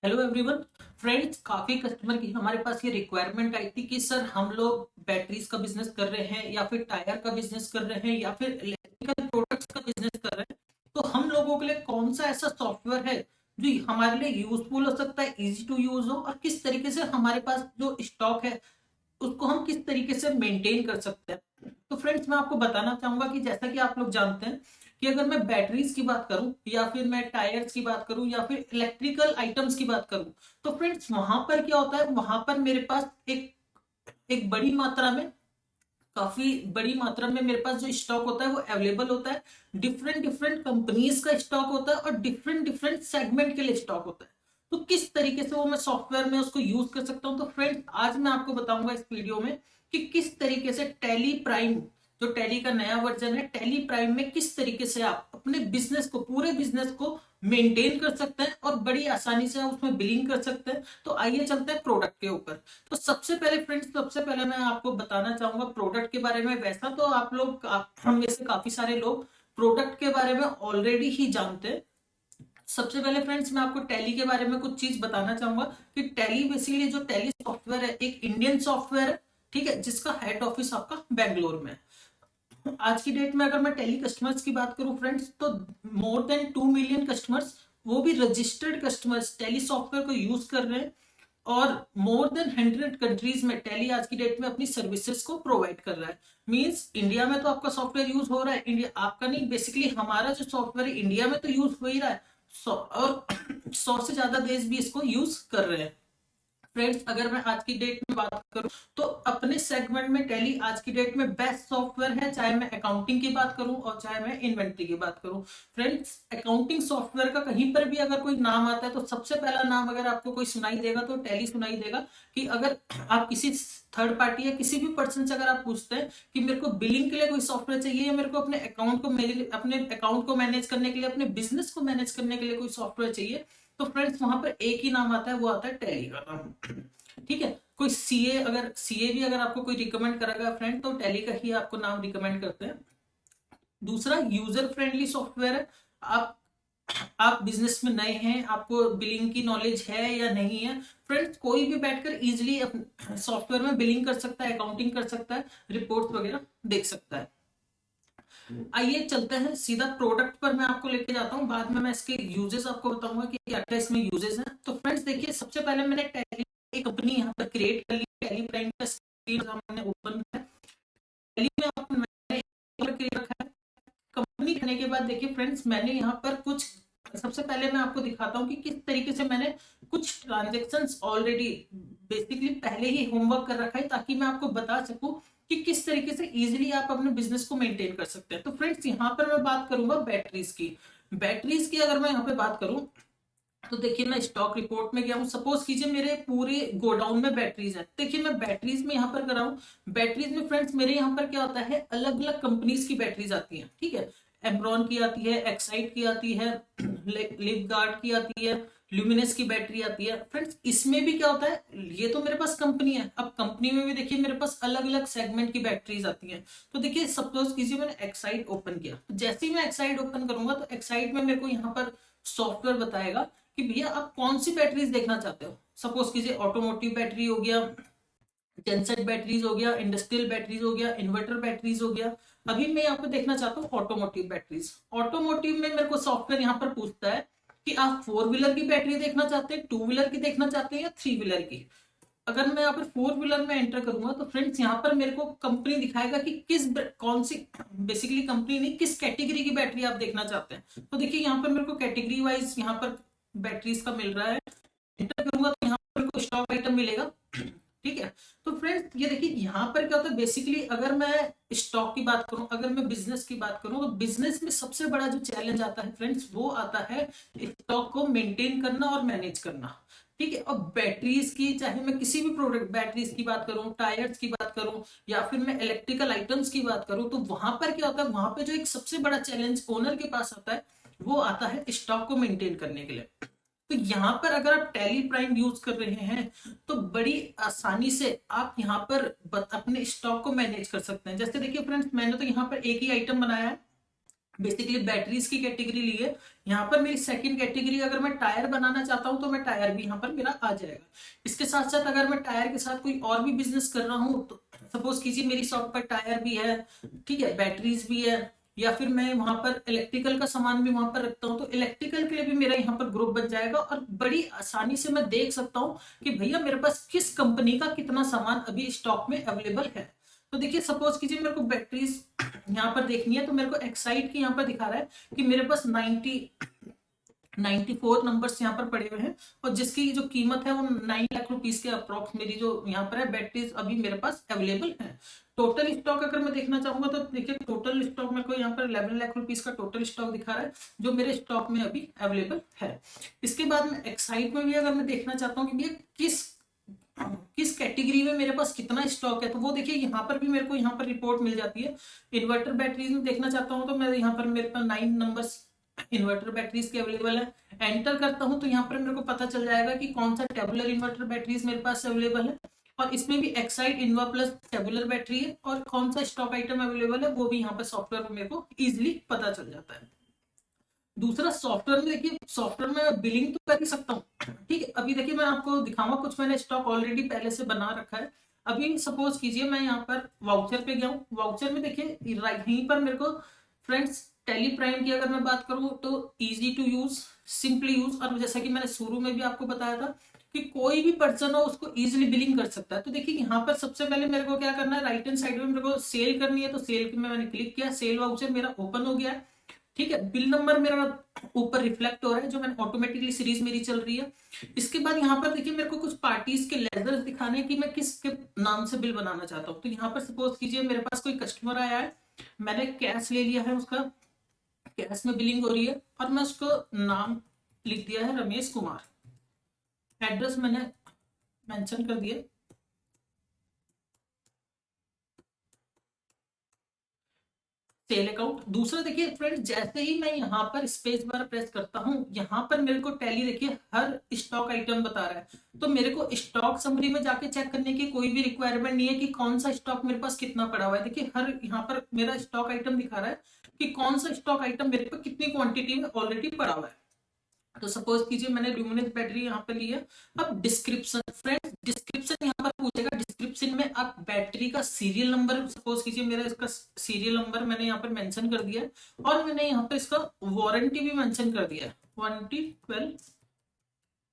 Hello everyone. Friends, काफी customer की हमारे पास ये रिक्वायरमेंट आई थी कि सर हम लोग बैटरीज का बिजनेस कर रहे हैं या फिर टायर का बिजनेस कर रहे हैं या फिर इलेक्ट्रिकल प्रोडक्ट्स का बिजनेस कर रहे हैं। तो हम लोगों के लिए कौन सा ऐसा सॉफ्टवेयर है जो हमारे लिए यूजफुल हो सकता है, इजी टू यूज हो, और किस तरीके से हमारे पास जो स्टॉक है उसको हम किस तरीके से मेंटेन कर सकते हैं। तो फ्रेंड्स, मैं आपको बताना चाहूंगा कि जैसा कि आप लोग जानते हैं कि अगर मैं बैटरीज की बात करूं या फिर मैं टायर्स की बात करूं या फिर इलेक्ट्रिकल आइटम्स की बात करूं, तो फ्रेंड्स वहां पर क्या होता है, वहां पर मेरे पास एक एक बड़ी मात्रा में, काफी बड़ी मात्रा में मेरे पास जो स्टॉक होता है वो अवेलेबल होता है। डिफरेंट डिफरेंट कंपनीज का स्टॉक होता है और डिफरेंट डिफरेंट सेगमेंट के लिए स्टॉक होता है। तो किस तरीके से वो मैं सॉफ्टवेयर में उसको यूज कर सकता हूँ, तो फ्रेंड्स आज मैं आपको बताऊंगा इस वीडियो में कि किस तरीके से टैली प्राइम, जो टैली का नया वर्जन है, टैली प्राइम में किस तरीके से आप अपने बिजनेस को, पूरे बिजनेस को मेंटेन कर सकते हैं और बड़ी आसानी से आप उसमें बिलिंग कर सकते हैं। तो आइए चलते हैं प्रोडक्ट के ऊपर। तो सबसे पहले फ्रेंड्स, सबसे पहले मैं आपको बताना चाहूंगा प्रोडक्ट के बारे में। वैसा तो हम में से काफी सारे लोग प्रोडक्ट के बारे में ऑलरेडी ही जानते हैं। सबसे पहले फ्रेंड्स, मैं आपको टैली के बारे में कुछ चीज बताना चाहूंगा कि टैली बेसिकली, जो टैली सॉफ्टवेयर है, एक इंडियन सॉफ्टवेयर है, ठीक है, जिसका हेड ऑफिस आपका बेंगलोर में है। आज की डेट में अगर मैं टेली कस्टमर्स की बात करूं फ्रेंड्स, तो मोर देन 2 मिलियन कस्टमर्स, वो भी रजिस्टर्ड कस्टमर्स, टेली सॉफ्टवेयर को यूज कर रहे हैं। और मोर देन 100 कंट्रीज में टेली आज की डेट में अपनी सर्विसेज को प्रोवाइड कर रहा है। मींस इंडिया में तो आपका सॉफ्टवेयर यूज हो रहा है, इंडिया आपका नहीं, बेसिकली हमारा जो सॉफ्टवेयर है इंडिया में तो यूज हो ही रहा है। और 100 से ज्यादा देश भी इसको यूज कर रहे हैं। फ्रेंड्स, अगर मैं आज की डेट में बात करूं तो अपने सेगमेंट में टैली आज की डेट में बेस्ट सॉफ्टवेयर है, चाहे मैं अकाउंटिंग की बात करूं और चाहे मैं इन्वेंट्री की बात करूं। फ्रेंड्स, अकाउंटिंग सॉफ्टवेयर का कहीं पर भी अगर कोई नाम आता है तो सबसे पहला नाम अगर आपको कोई सुनाई देगा तो टैली सुनाई देगा। कि अगर आप किसी थर्ड पार्टी या किसी भी पर्सन से अगर आप पूछते हैं कि मेरे को बिलिंग के लिए कोई सॉफ्टवेयर चाहिए या मेरे को अपने अकाउंट को मैनेज करने के लिए, अपने बिजनेस को मैनेज करने के लिए कोई सॉफ्टवेयर चाहिए, तो फ्रेंड्स वहां पर एक ही नाम आता है, वो आता है टैली का नाम। ठीक है। कोई सीए भी अगर आपको कोई रिकमेंड करेगा फ्रेंड, तो टैली का ही आपको नाम रिकमेंड करते हैं। दूसरा, यूजर फ्रेंडली सॉफ्टवेयर है। आप आप बिजनेस में नए हैं, आपको बिलिंग की नॉलेज है या नहीं है, फ्रेंड्स कोई भी बैठकर इजिली सॉफ्टवेयर में बिलिंग कर सकता है, अकाउंटिंग कर सकता है, रिपोर्ट्स वगैरह देख सकता है। आइए चलते हैं सीधा प्रोडक्ट पर, मैं आपको लेके जाता हूँ, बाद में मैं इसके यूजेस आपको बताऊंगा कि क्या क्या इसमें यूजेस हैं। तो फ्रेंड्स देखिए, सबसे पहले मैंने टैली एक कंपनी यहाँ पर क्रिएट कर ली, टैली प्राइम का स्क्रीन मैंने ओपन किया। टैली में मैंने क्रिएट रखा है। कंपनी करने के बाद देखिए फ्रेंड्स, मैंने यहाँ पर कुछ, सबसे पहले मैं आपको दिखाता हूँ कि किस तरीके से मैंने कुछ ट्रांजेक्शन्स ऑलरेडी बेसिकली पहले ही होमवर्क कर रखा है, ताकि मैं आपको बता सकूं कि किस तरीके से इजीली आप अपने बिजनेस को मेंटेन कर सकते हैं। तो फ्रेंड्स, यहाँ पर मैं बात करूंगा बैटरीज की। बैटरीज की अगर मैं यहाँ पे बात करूं, तो देखिए मैं स्टॉक रिपोर्ट में गया हूँ। सपोज कीजिए मेरे पूरे गोडाउन में बैटरीज है। देखिए मैं बैटरीज में यहाँ पर कर रहा हूँ। बैटरीज में फ्रेंड्स मेरे यहाँ पर क्या होता है, अलग अलग कंपनीज की बैटरीज आती हैं, ठीक है। एमरॉन की आती है, एक्साइड की आती है, लिव गार्ड की आती है, ल्यूमिनस की बैटरी आती है। फ्रेंड्स इसमें भी क्या होता है, ये तो मेरे पास कंपनी है, अब कंपनी में भी देखिए मेरे पास अलग अलग सेगमेंट की बैटरीज आती हैं। तो देखिए सपोज कीजिए मैंने एक्साइड ओपन किया, तो जैसे ही मैं एक्साइड ओपन करूंगा तो एक्साइड में मेरे को यहाँ पर सॉफ्टवेयर बताएगा कि भैया आप कौन सी बैटरीज देखना चाहते हो। सपोज कीजिए ऑटोमोटिव बैटरी हो गया, जेनसेट बैटरीज हो गया, इंडस्ट्रियल बैटरीज हो गया, इन्वर्टर बैटरीज हो गया। अभी मैं यहाँ पे देखना चाहता हूँ ऑटोमोटिव बैटरीज। ऑटोमोटिव में मेरे को सॉफ्टवेयर यहाँ पर पूछता है कि आप 4 व्हीलर की बैटरी देखना चाहते हैं, 2 व्हीलर की देखना चाहते हैं या 3 व्हीलर की। अगर मैं यहाँ पर 4 व्हीलर में एंटर करूंगा तो फ्रेंड्स यहाँ पर मेरे को कंपनी दिखाएगा कि कौन सी, बेसिकली कंपनी नहीं, किस कैटेगरी की बैटरी आप देखना चाहते हैं। तो देखिए यहाँ पर मेरे को कैटेगरी वाइज यहाँ पर बैटरीज का मिल रहा है। एंटर करूंगा तो यहाँ पर मेरे को स्टॉक आइटम मिलेगा, ठीक है। तो फ्रेंड्स ये देखिए यहाँ पर क्या होता है, बेसिकली अगर मैं स्टॉक की बात करूं, अगर मैं बिजनेस की बात करूं, तो बिजनेस में सबसे बड़ा जो चैलेंज आता है फ्रेंड्स, वो आता है स्टॉक को मेंटेन करना और मैनेज करना, ठीक है। और बैटरीज की, चाहे मैं किसी भी प्रोडक्ट, बैटरीज की बात करूं, टायर्स की बात करूं, या फिर मैं इलेक्ट्रिकल आइटम्स की बात करूं, तो वहां पर क्या होता है, वहां पे जो एक सबसे बड़ा चैलेंज ओनर के पास आता है, वो आता है स्टॉक को मेंटेन करने के लिए। तो यहाँ पर अगर आप टैली प्राइम यूज कर रहे हैं तो बड़ी आसानी से आप यहाँ पर अपने स्टॉक को मैनेज कर सकते हैं। जैसे देखिए फ्रेंड्स, मैंने तो यहाँ पर एक ही आइटम बनाया है, बेसिकली बैटरीज की कैटेगरी ली है। यहाँ पर मेरी सेकंड कैटेगरी, अगर मैं टायर बनाना चाहता हूँ तो मैं टायर भी यहाँ पर मेरा आ जाएगा। इसके साथ साथ अगर मैं टायर के साथ कोई और भी बिजनेस कर रहा हूँ, तो सपोज कीजिए मेरी शॉप पर टायर भी है, ठीक है, बैटरीज भी है, या फिर मैं वहां पर इलेक्ट्रिकल का सामान भी वहां पर रखता हूँ, तो इलेक्ट्रिकल के लिए भी मेरा यहाँ पर ग्रुप बन जाएगा और बड़ी आसानी से मैं देख सकता हूँ कि भैया मेरे पास किस कंपनी का कितना सामान अभी स्टॉक में अवेलेबल है। तो देखिए सपोज कीजिए मेरे को बैटरीज यहाँ पर देखनी है, तो मेरे को एक्साइड की यहाँ पर दिखा रहा है कि मेरे पास 94 नंबर्स यहाँ पर पड़े हुए हैं, और जिसकी जो कीमत है वो 9 लाख रुपीस के अप्रोक्स मेरी जो यहाँ पर है बैटरीज अभी मेरे पास अवेलेबल है। टोटल स्टॉक अगर मैं देखना चाहूंगा तो देखिए टोटल स्टॉक मेरे को यहाँ पर 11 लाख रुपीस का टोटल स्टॉक दिखा रहा है जो मेरे स्टॉक में अभी अवेलेबल है। इसके बाद में एक्साइड में भी अगर मैं देखना चाहता हूँ कि भैया किस किस कैटेगरी में मेरे पास कितना स्टॉक है, तो वो देखिए यहाँ पर भी मेरे को यहाँ पर रिपोर्ट मिल जाती है। इन्वर्टर बैटरीज में देखना चाहता हूँ तो मैं यहाँ पर मेरे पास 9 नंबर्स इन्वर्टर बैटरीज के अवेलेबल है। एंटर करता हूँ तो यहाँ पर मेरे को पता चल जाएगा कि कौन सा टेबुलर इन्वर्टर बैटरीज मेरे पास अवेलेबल है, और इसमें भी एक्साइड इन्वा प्लस टेबुलर बैटरी है, और कौन सा स्टॉक आइटम अवेलेबल है वो भी यहाँ पर सॉफ्टवेयर में मेरे को इजिली पता चल जाता है। दूसरा सॉफ्टवेयर में देखिए, सॉफ्टवेयर में बिलिंग तो कर ही सकता हूँ, ठीक है। अभी देखिए मैं आपको दिखाऊंगा, कुछ मैंने स्टॉक ऑलरेडी पहले से बना रखा है। अभी सपोज कीजिए मैं यहाँ पर वाउचर पे गया हूँ, वाउचर में देखिए यहीं पर मेरे को फ्रेंड्स टेली प्राइम की अगर मैं बात करूँ तो easy to use, simply use, और जैसा कि मैंने शुरू में भी आपको बताया था कि कोई भी पर्सन हो उसको इजिली बिलिंग कर सकता है। तो देखिए यहाँ पर सबसे पहले मेरे को क्या करना है, राइट हैंड साइड में मेरे को सेल करनी है, तो सेल में मैंने क्लिक किया, सेल वाउचर मेरा ओपन हो गया है, ठीक है। बिल नंबर मेरा ऊपर रिफ्लेक्ट हो रहा है जो मैंने ऑटोमेटिकली सीरीज मेरी चल रही है। इसके बाद यहाँ पर देखिए मेरे को कुछ पार्टीज के लेजर्स दिखाने हैं कि मैं किसके नाम से बिल बनाना चाहता हूँ। तो यहाँ पर सपोज कीजिए मेरे पास कोई कस्टमर आया है, मैंने कैश ले लिया है, उसका कैश में बिलिंग हो रही है, और मैं उसको नाम लिख दिया है रमेश कुमार, एड्रेस मैंने मेंशन कर दिया, सेल अकाउंट। दूसरा देखिए फ्रेंड्स, जैसे ही मैं यहाँ पर स्पेस बार प्रेस करता हूँ, यहाँ पर मेरे को टैली देखिए हर स्टॉक आइटम बता रहा है, तो मेरे को स्टॉक समरी में जाके चेक करने की कोई भी रिक्वायरमेंट नहीं है कि कौन सा स्टॉक मेरे पास कितना पड़ा हुआ है। देखिए हर यहाँ पर मेरा स्टॉक आइटम दिखा रहा है कि कौन सा स्टॉक आइटम मेरे पास कितनी क्वांटिटी में ऑलरेडी पड़ा हुआ है। तो सपोज कीजिए मैंने ल्यूमिनस बैटरी यहाँ पे ली है। अब डिस्क्रिप्शन, फ्रेंड्स डिस्क्रिप्शन यहाँ पर पूछेगा, डिस्क्रिप्शन में आप बैटरी का सीरियल नंबर, सपोज कीजिए मेरा इसका सीरियल नंबर मैंने यहाँ पर मेंशन कर दिया है, और मैंने यहाँ पर इसका वारंटी भी मेंशन कर दिया है, वारंटी 12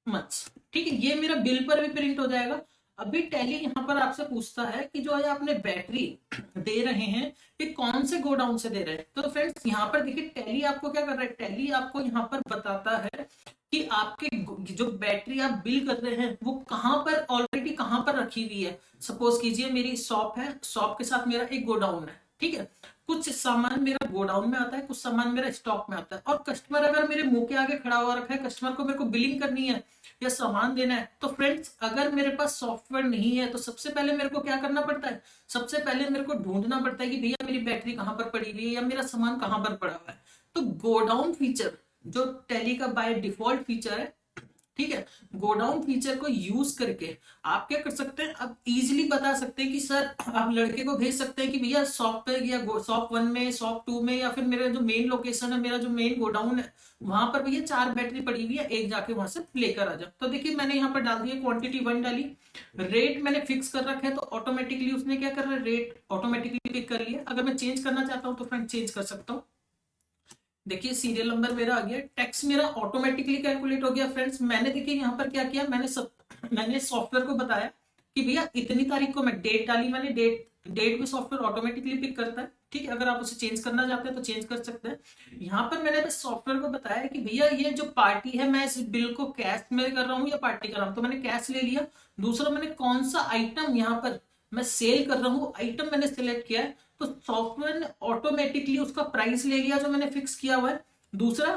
मंथ्स, ठीक है। ये मेरा बिल पर भी प्रिंट हो जाएगा। अभी टैली यहाँ पर आपसे पूछता है कि जो है आपने बैटरी दे रहे हैं ये कौन से गोडाउन से दे रहे हैं। तो फ्रेंड्स यहाँ पर देखिए टैली आपको क्या कर रहा है, टैली आपको यहाँ पर बताता है कि आपके जो बैटरी आप बिल कर रहे हैं वो कहाँ पर ऑलरेडी कहाँ पर रखी हुई है। सपोज कीजिए मेरी शॉप है, शॉप के साथ मेरा एक गोडाउन है, ठीक है। कुछ सामान मेरा गोडाउन में आता है, कुछ सामान मेरा स्टॉक में आता है, और कस्टमर अगर मेरे मुंह के आगे खड़ा हुआ रखा है, कस्टमर को मेरे को बिलिंग करनी है या सामान देना है, तो फ्रेंड्स अगर मेरे पास सॉफ्टवेयर नहीं है तो सबसे पहले मेरे को क्या करना पड़ता है, सबसे पहले मेरे को ढूंढना पड़ता है कि भैया मेरी बैटरी कहाँ पर पड़ी हुई है या मेरा सामान कहाँ पर पड़ा हुआ है। तो गोडाउन फीचर जो टैली का बाय डिफॉल्ट फीचर है, ठीक है, गोडाउन फीचर को यूज करके आप क्या कर सकते हैं, आप इजीली बता सकते हैं कि सर, आप लड़के को भेज सकते हैं कि भैया शॉप पे या शॉप 1 में, शॉप 2 में, या फिर मेरा जो मेन लोकेशन है, मेरा जो मेन गोडाउन है वहां पर भैया 4 बैटरी पड़ी हुई है, एक जाके वहां से लेकर आ जाओ। तो देखिए मैंने यहाँ पर डाल दिया क्वांटिटी 1 डाली, रेट मैंने फिक्स कर रखा है, तो ऑटोमेटिकली उसने क्या कर रहा है, रेट ऑटोमेटिकली पिक कर लिया। अगर मैं चेंज करना चाहता हूँ तो फ्रेंड चेंज कर सकता हूँ। देखिए सीरियल नंबर मेरा आ गया, टैक्स मेरा ऑटोमेटिकली कैलकुलेट हो गया। फ्रेंड्स मैंने देखिए यहाँ पर क्या किया, मैंने सॉफ्टवेयर को बताया कि भैया इतनी तारीख को मैं डेट डाली, मैंने डेट भी सॉफ्टवेयर ऑटोमेटिकली पिक करता है, ठीक है। अगर आप उसे चेंज करना चाहते हैं तो चेंज कर सकते हैं। यहाँ पर मैंने बस सॉफ्टवेयर को बताया कि भैया ये जो पार्टी है मैं इस बिल को कैश में कर रहा हूँ या पार्टी कर रहा हूँ, तो मैंने कैश ले लिया। दूसरा मैंने कौन सा आइटम यहाँ पर मैं सेल कर रहा हूँ, आइटम मैंने सिलेक्ट किया है, तो सॉफ्टवेयर ने ऑटोमेटिकली उसका प्राइस ले लिया जो मैंने फिक्स किया हुआ है। दूसरा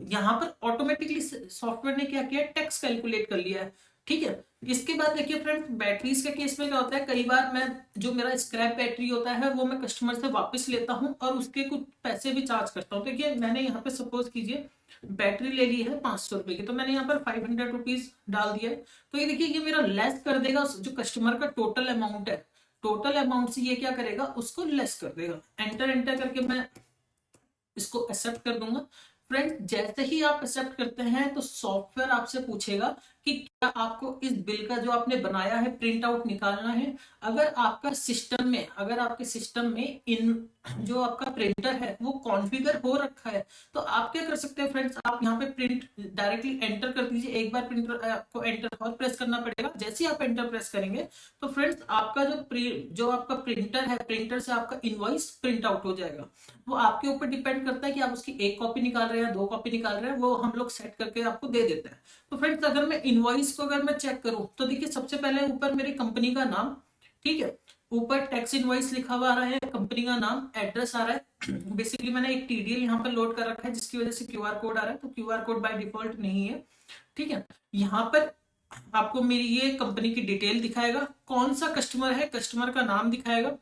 यहाँ पर ऑटोमेटिकली सॉफ्टवेयर ने क्या किया, टैक्स कैलकुलेट कर लिया है, ठीक है। इसके बाद देखिए फ्रेंड्स बैटरीज के केस में क्या होता है, कई बार मैं जो मेरा स्क्रैप बैटरी होता है वो मैं कस्टमर से वापस लेता हूं और उसके कुछ पैसे भी चार्ज करता हूं। देखिए मैंने यहाँ पे सपोज कीजिए बैटरी ले ली है 500 रुपए की, तो मैंने यहाँ पर 500 रुपीज डाल दिया है। तो ये देखिए ये मेरा लेस कर देगा जो कस्टमर का टोटल अमाउंट है, टोटल अमाउंट से ये क्या करेगा, उसको लेस कर देगा। एंटर एंटर करके मैं इसको एक्सेप्ट कर दूंगा। फ्रेंड्स जैसे ही आप एक्सेप्ट करते हैं तो सॉफ्टवेयर आपसे पूछेगा कि क्या आपको इस बिल का जो आपने बनाया है प्रिंट आउट निकालना है। अगर आपका सिस्टम में, अगर आपके सिस्टम में इन जो आपका प्रिंटर है वो कॉन्फ़िगर हो रखा है, तो आप क्या कर सकते हैं फ्रेंड्स, आप यहाँ पे प्रिंट डायरेक्टली एंटर कर दीजिए। एक बार प्रिंटर आपको एंटर और प्रेस करना पड़ेगा। जैसे ही आप एंटर प्रेस करेंगे तो फ्रेंड्स आपका जो आपका प्रिंटर है, प्रिंटर से आपका इनवॉइस प्रिंट आउट हो जाएगा। वो आपके ऊपर डिपेंड करता है कि आप उसकी एक कॉपी निकाल रहे हैं, दो कॉपी निकाल रहे हैं, वो हम लोग सेट करके आपको दे देते हैं। तो फ्रेंड्स अगर मैं इनवॉइस को अगर मैं चेक करूं तो देखिए सबसे पहले ऊपर मेरी कंपनी का नाम, ठीक है, ऊपर टैक्स इनवॉइस लिखा हुआ आ रहा है, कंपनी का नाम, एड्रेस आ रहा है। बेसिकली मैंने एक टीडीएल यहाँ पर लोड कर रखा है जिसकी वजह से क्यूआर कोड आ रहा है, तो क्यूआर कोड बाय डिफॉल्ट नहीं है, ठीक है। यहाँ पर आपको मेरी ये कंपनी की डिटेल दिखाएगा, कौन सा कस्टमर है कस्टमर का नाम दिखाएगा,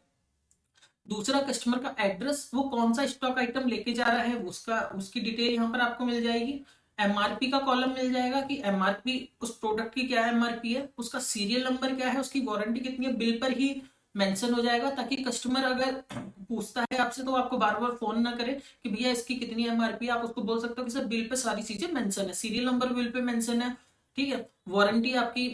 दूसरा कस्टमर का एड्रेस, वो कौन सा स्टॉक आइटम लेके जा रहा है उसका, उसकी डिटेल यहाँ पर आपको मिल जाएगी। एमआरपी का कॉलम मिल जाएगा कि एमआरपी उस प्रोडक्ट की क्या एमआरपी है, उसका सीरियल नंबर क्या है, उसकी वारंटी कितनी है, बिल पर ही मेंशन हो जाएगा, ताकि कस्टमर अगर पूछता है आपसे तो आपको बार बार फोन ना करे कि भैया इसकी कितनी एमआरपी है। आप उसको बोल सकते हो कि सर बिल पे सारी चीजें मेंशन है, serial number bill pay mention है, ठीक है, वारंटी आपकी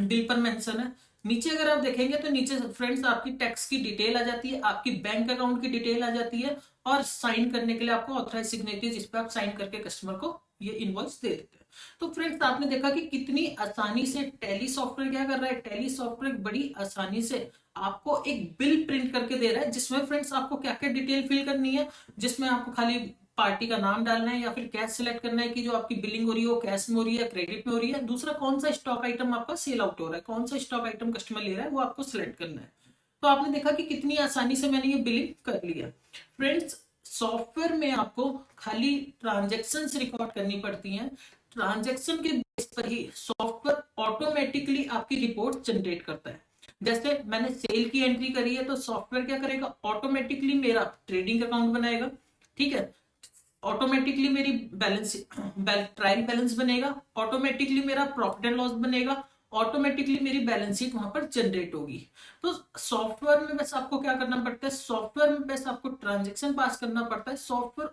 बिल पर मेंशन है। नीचे अगर आप देखेंगे तो नीचे फ्रेंड्स आपकी टैक्स की डिटेल आ जाती है, आपकी बैंक अकाउंट की डिटेल आ जाती है, और साइन करने के लिए आपको ऑथराइज सिग्नेचर जिस पे आप साइन करके कस्टमर को ये इनवॉइस दे देते हैं। तो फ्रेंड्स आपने देखा कि कितनी आसानी से टैली सॉफ्टवेयर क्या कर रहा है, टैली सॉफ्टवेयर बड़ी आसानी से आपको एक बिल प्रिंट करके दे रहा है, जिसमें फ्रेंड्स आपको क्या क्या डिटेल फिल करनी है, जिसमें आपको खाली पार्टी का नाम डालना है या फिर कैश सिलेक्ट करना है कि जो आपकी बिलिंग हो रही है वो कैश में हो रही है, क्रेडिट में हो रही है, दूसरा कौन सा स्टॉक आइटम आपका सेल आउट हो रहा है, कौन सा स्टॉक आइटम कस्टमर ले रहा है वो आपको सिलेक्ट करना है। तो आपने देखा कि कितनी आसानी से मैंने ये बिलिंग कर लिया। फ्रेंड्स सॉफ्टवेयर में आपको खाली ट्रांजेक्शन रिकॉर्ड करनी पड़ती हैं, ट्रांजेक्शन के बेस पर ही सॉफ्टवेयर ऑटोमेटिकली आपकी रिपोर्ट जनरेट करता है। जैसे मैंने सेल की एंट्री करी है तो सॉफ्टवेयर क्या करेगा, ऑटोमेटिकली मेरा ट्रेडिंग अकाउंट बनाएगा, ठीक है, ऑटोमेटिकली मेरी बैलेंस ट्रायल बैलेंस बनेगा, ऑटोमेटिकली मेरा प्रॉफिट एंड लॉस बनेगा, ऑटोमेटिकली मेरी बैलेंस शीट वहां पर जनरेट होगी। तो सॉफ्टवेयर में बस आपको क्या करना पड़ता है, सॉफ्टवेयर में बस आपको ट्रांजेक्शन पास करना पड़ता है, सॉफ्टवेयर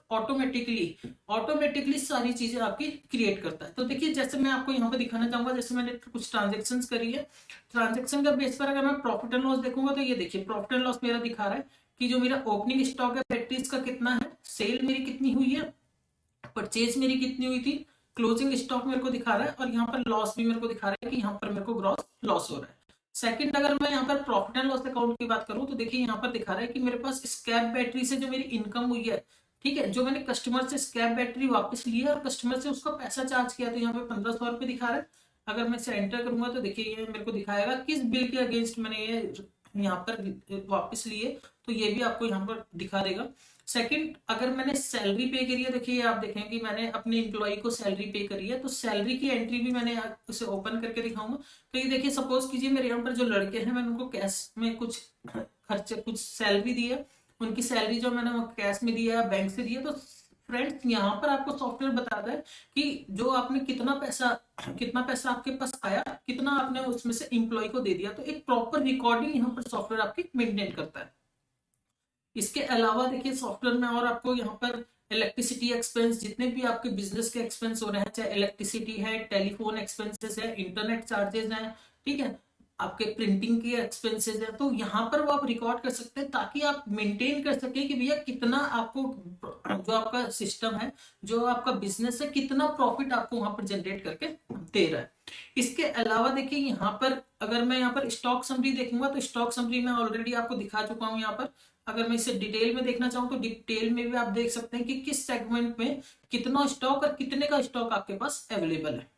ऑटोमेटिकली सारी चीजें आपकी क्रिएट करता है। तो देखिए जैसे मैं आपको यहाँ पे दिखाना चाहूंगा, जैसे मैंने कुछ ट्रांजेक्शन करी है, ट्रांजेक्शन का बेस पर अगर मैं प्रॉफिट एंड लॉस देखूंगा तो ये देखिए प्रॉफिट एंड लॉस मेरा दिखा रहा है कि जो मेरा ओपनिंग स्टॉक है बैटरीज का कितना है, सेल मेरी कितनी हुई है, परचेज मेरी कितनी हुई थी, क्लोजिंग स्टॉक मेरे को दिखा रहा है, और यहाँ पर लॉस भी मेरे को दिखा रहा है कि यहाँ पर मेरे को ग्रॉस लॉस हो रहा है। सेकंड अगर मैं यहाँ पर प्रॉफिट एंड लॉस अकाउंट की बात करूं तो देखिए यहाँ पर दिखा रहा है कि मेरे पास स्क्रैप बैटरी से जो मेरी इनकम हुई है, ठीक है, जो मैंने कस्टमर से स्क्रैप बैटरी वापस ली है और कस्टमर से उसका पैसा चार्ज किया, तो यहाँ पे 1500 रुपये दिखा रहा है। अगर मैं इसे एंटर करूंगा तो देखिए ये मेरे को दिखाएगा किस बिल के अगेंस्ट मैंने ये यहाँ पर वापस लिए, तो ये भी आपको यहाँ पर दिखा देगा। सेकंड अगर मैंने सैलरी पे करी है, देखिए आप देखें कि मैंने अपने एम्प्लॉय को सैलरी पे करी है, तो सैलरी की एंट्री भी मैंने उसे ओपन करके दिखाऊंगा। तो ये देखिए सपोज कीजिए मेरे यहाँ पर जो लड़के हैं मैंने उनको कैश में कुछ खर्चे, कुछ सैलरी दी है, उनकी सैलरी जो मैंने कैश में दी है, बैंक से दी है। तो फ्रेंड्स यहाँ पर आपको सॉफ्टवेयर बताता है कि जो आपने कितना पैसा आपके पास आया, कितना आपने उसमें से एम्प्लॉय को दे दिया, तो एक प्रॉपर रिकॉर्डिंग यहाँ पर सॉफ्टवेयर आपकी मेंटेन करता है। इसके अलावा देखिए सॉफ्टवेयर में और आपको यहाँ पर इलेक्ट्रिसिटी एक्सपेंस, जितने भी आपके बिजनेस के एक्सपेंस हो रहे हैं, चाहे इलेक्ट्रिसिटी है, टेलीफोन एक्सपेंसेस है, इंटरनेट चार्जेस हैं, ठीक है, आपके प्रिंटिंग के एक्सपेंसेस है, तो यहाँ पर वो आप रिकॉर्ड कर सकते हैं ताकि आप मेंटेन कर सके कि भैया कितना आपको, जो आपका सिस्टम है, जो आपका बिजनेस है, कितना प्रॉफिट आपको वहां पर जनरेट करके दे रहा है। इसके अलावा देखिए यहाँ पर अगर मैं यहाँ पर स्टॉक समरी देखूंगा तो स्टॉक समरी में ऑलरेडी आपको दिखा चुका हूँ। यहाँ पर अगर मैं इसे डिटेल में देखना चाहूँ तो डिटेल में भी आप देख सकते हैं कि किस सेगमेंट में कितना स्टॉक और कितने का स्टॉक आपके पास अवेलेबल है।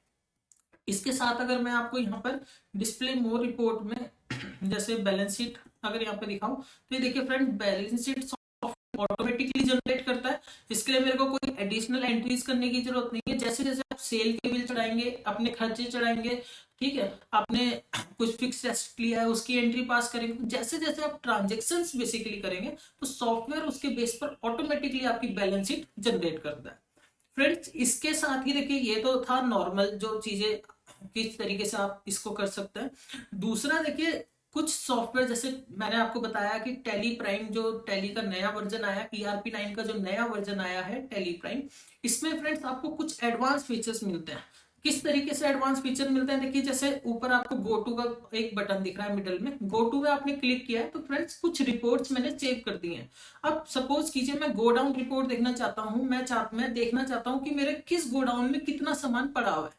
इसके साथ अगर मैं आपको यहाँ पर डिस्प्ले मोर रिपोर्ट में जैसे बैलेंस शीट अगर यहाँ पे दिखाऊं तो ये देखिए friend balance sheet automatically generate करता है। इसके लिए मेरे को कोई एडिशनल एंट्रीज करने की जरूरत नहीं है। जैसे जैसे आप सेल के बिल चढ़ाएंगे, अपने खर्चे चढ़ाएंगे, ठीक है, आपने कुछ फिक्स एसेट लिया है उसकी एंट्री पास करेंगे, जैसे जैसे आप ट्रांजेक्शन बेसिकली करेंगे तो सॉफ्टवेयर उसके बेस पर ऑटोमेटिकली आपकी बैलेंस शीट जनरेट करता है। फ्रेंड्स इसके साथ ही देखिए ये तो था नॉर्मल जो चीजें किस तरीके से आप इसको कर सकते हैं। दूसरा देखिए कुछ सॉफ्टवेयर जैसे मैंने आपको बताया कि टैली प्राइम, जो टैली का नया वर्जन आया, ERP 9 का जो नया वर्जन आया है टैली प्राइम, इसमें फ्रेंड्स आपको कुछ एडवांस फीचर्स मिलते हैं। किस तरीके से एडवांस फीचर मिलते हैं, देखिए जैसे ऊपर आपको गो टू का एक बटन दिख रहा है मिडल में, गो टू में आपने क्लिक किया है तो फ्रेंड्स कुछ रिपोर्ट्स मैंने सेव कर दी हैं। अब सपोज कीजिए मैं गोडाउन रिपोर्ट देखना चाहता हूँ, मैं देखना चाहता हूँ कि मेरे किस गोडाउन में कितना सामान पड़ा हुआ है,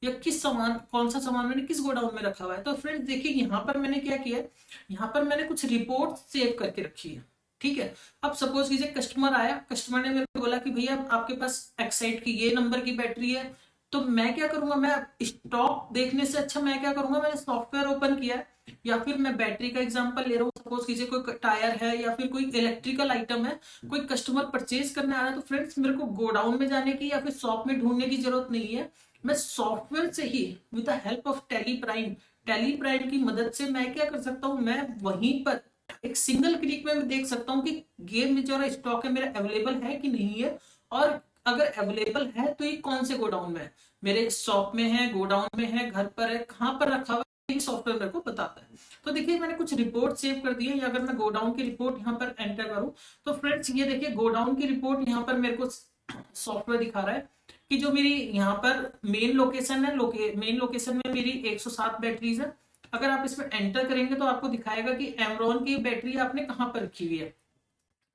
या किस सामान, कौन सा सामान मैंने किस गोडाउन में रखा हुआ है। तो फ्रेंड्स देखिए यहाँ पर मैंने क्या किया है, यहाँ पर मैंने कुछ रिपोर्ट सेव करके रखी है। ठीक है, अब सपोज कीजिए कस्टमर आया, कस्टमर ने मेरे को बोला कि भैया आपके पास एक्साइड की ये नंबर की बैटरी है, तो मैं क्या करूंगा, मैं स्टॉक देखने से अच्छा मैं क्या करूंगा, मैंने सॉफ्टवेयर ओपन किया है, या फिर मैं बैटरी का एग्जांपल ले रहा हूँ, सपोज कीजिए कोई टायर है या फिर कोई इलेक्ट्रिकल आइटम है, कोई कस्टमर परचेज करने आ रहा है, तो फ्रेंड्स मेरे को गोडाउन में जाने की या फिर शॉप में ढूंढने की जरूरत नहीं है। मैं सॉफ्टवेयर से ही with the help of Tally Prime की मदद से मैं क्या कर सकता हूँ, मैं वहीं पर एक सिंगल क्लिक में मैं देख सकता हूँ कि गेम में जो स्टॉक है मेरा अवेलेबल है कि नहीं है, और अगर अवेलेबल है तो ये कौन से गोडाउन में है, मेरे शॉप में है, गोडाउन में है, घर पर है, कहाँ पर रखा हुआ है, सॉफ्टवेयर मेरे को बताता है। तो देखिए मैंने कुछ रिपोर्ट सेव कर दी है, या अगर मैं गोडाउन की रिपोर्ट यहाँ पर एंटर करूं तो फ्रेंड्स ये देखिए गोडाउन की रिपोर्ट यहाँ पर मेरे को सॉफ्टवेयर दिखा रहा है कि जो मेरी यहाँ पर मेन लोकेशन है, मेन लोकेशन में मेरी 107 बैटरीज है। अगर आप इसमें एंटर करेंगे तो आपको दिखाएगा कि एमरॉन की बैटरी आपने कहाँ पर रखी हुई है।